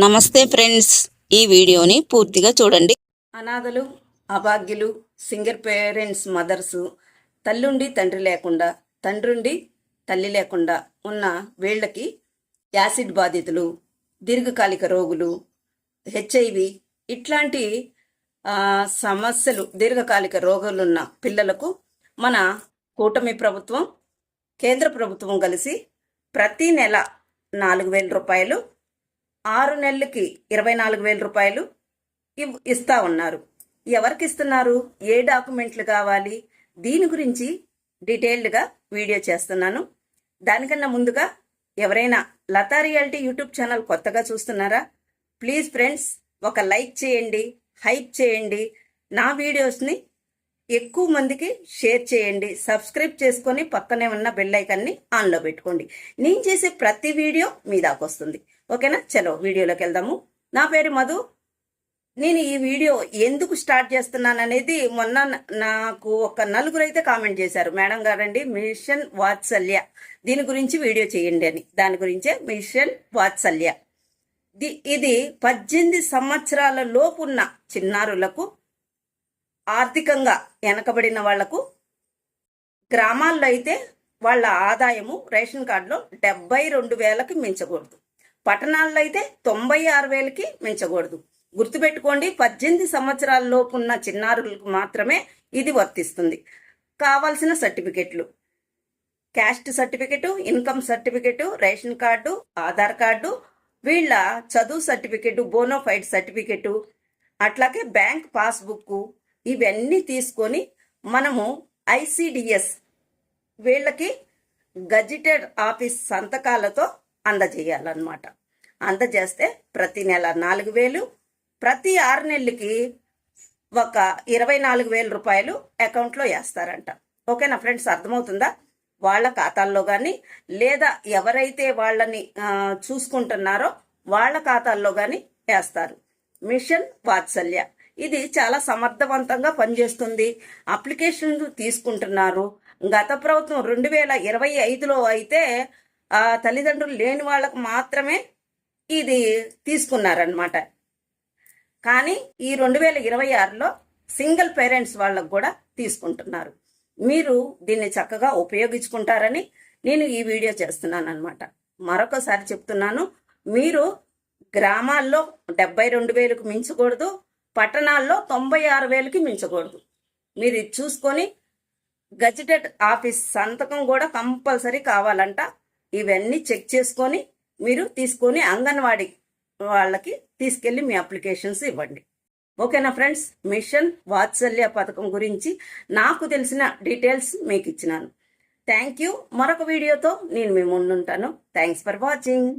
నమస్తే ఫ్రెండ్స్, ఈ వీడియోని పూర్తిగా చూడండి. అనాథలు, అభాగ్యులు, సింగర్ పేరెంట్స్ మదర్సు, తల్లుండి తండ్రి లేకుండా, తండ్రుండి తల్లి లేకుండా ఉన్న వీళ్ళకి యాసిడ్ బాధితులు, దీర్ఘకాలిక రోగులు, హెచ్ఐవి ఇట్లాంటి సమస్యలు, దీర్ఘకాలిక రోగాలున్న పిల్లలకు మన కూటమి ప్రభుత్వం, కేంద్ర ప్రభుత్వం కలిసి ప్రతి నెల 4,000 రూపాయలు, 6 నెలలకి 24,000 రూపాయలు ఇస్తా ఉన్నారు. ఎవరికి ఇస్తున్నారు, ఏ డాక్యుమెంట్లు కావాలి, దీని గురించి డీటెయిల్డ్గా వీడియో చేస్తున్నాను. దానికన్నా ముందుగా ఎవరైనా లతా రియాలిటీ యూట్యూబ్ ఛానల్ కొత్తగా చూస్తున్నారా? ప్లీజ్ ఫ్రెండ్స్, ఒక లైక్ చేయండి, హైప్ చేయండి, నా వీడియోస్ని ఎక్కువ మందికి షేర్ చేయండి, సబ్స్క్రైబ్ చేసుకొని పక్కనే ఉన్న బెల్ ఐకాన్ని ఆన్లో పెట్టుకోండి. నేను చేసే ప్రతి వీడియో మీ దాకా వస్తుంది. ఓకేనా? చలో వీడియోలోకి వెళ్దాము. నా పేరు మధు. నేను ఈ వీడియో ఎందుకు స్టార్ట్ చేస్తున్నాను అనేది మొన్న నాకు ఒక 4 అయితే కామెంట్ చేశారు. మేడం గారండి, మిషన్ వాత్సల్య దీని గురించి వీడియో చేయండి అని. దాని గురించే మిషన్ వాత్సల్య. ఇది 18 సంవత్సరాల లోపు ఉన్న చిన్నారులకు, ఆర్థికంగా వెనకబడిన వాళ్లకు, గ్రామాల్లో అయితే వాళ్ళ ఆదాయము రేషన్ కార్డులో 72,000కి మించకూడదు, పట్టణాల్లో అయితే 96,000కి మించకూడదు. గుర్తుపెట్టుకోండి, 18 సంవత్సరాల లోపు ఉన్న చిన్నారులకు మాత్రమే ఇది వర్తిస్తుంది. కావాల్సిన సర్టిఫికెట్లు, caste certificate, income certificate, ration card, Aadhaar card, వీళ్ళ చదువు సర్టిఫికెటు, బోనోఫైడ్ సర్టిఫికెటు, అట్లాగే బ్యాంక్ పాస్బుక్, ఇవన్నీ తీసుకొని మనము ఐసిడిఎస్ వీళ్ళకి గజిటెడ్ ఆఫీస్ సంతకాలతో అందజేయాలన్నమాట. అందజేస్తే ప్రతి నెల 4,000, ప్రతి 6 నెలలకి ఒక 24,000 రూపాయలు అకౌంట్లో వేస్తారంట. ఓకేనా ఫ్రెండ్స్, అర్థమవుతుందా? వాళ్ళ ఖాతాల్లో కానీ, లేదా ఎవరైతే వాళ్ళని చూసుకుంటున్నారో వాళ్ళ ఖాతాల్లో కానీ వేస్తారు. మిషన్ వాత్సల్య ఇది చాలా సమర్థవంతంగా పనిచేస్తుంది. అప్లికేషన్ తీసుకుంటున్నారు. గత ప్రభుత్వం 2025లో అయితే తల్లిదండ్రులు లేని వాళ్ళకు మాత్రమే ఇది తీసుకున్నారనమాట. కానీ ఈ 2026లో సింగిల్ పేరెంట్స్ వాళ్ళకు కూడా తీసుకుంటున్నారు. మీరు దీన్ని చక్కగా ఉపయోగించుకుంటారని నేను ఈ వీడియో చేస్తున్నాను అనమాట. మరొకసారి చెప్తున్నాను, మీరు గ్రామాల్లో 72,000కు మించకూడదు, పట్టణాల్లో 96,000కి మించకూడదు. మీరు ఇది చూసుకొని గజిటెడ్ ఆఫీస్ సంతకం కూడా కంపల్సరీ కావాలంట. ఇవన్నీ చెక్ చేసుకొని మీరు తీసుకొని అంగన్వాడీ వాళ్ళకి తీసుకెళ్ళి మీ అప్లికేషన్స్ ఇవ్వండి. ఓకేనా ఫ్రెండ్స్? మిషన్ వాత్సల్య పథకం గురించి నాకు తెలిసిన డీటెయిల్స్ మీకు ఇచ్చినాను. Thank you. మరొక వీడియోతో నేను మీ ముందుంటాను. Thanks for watching.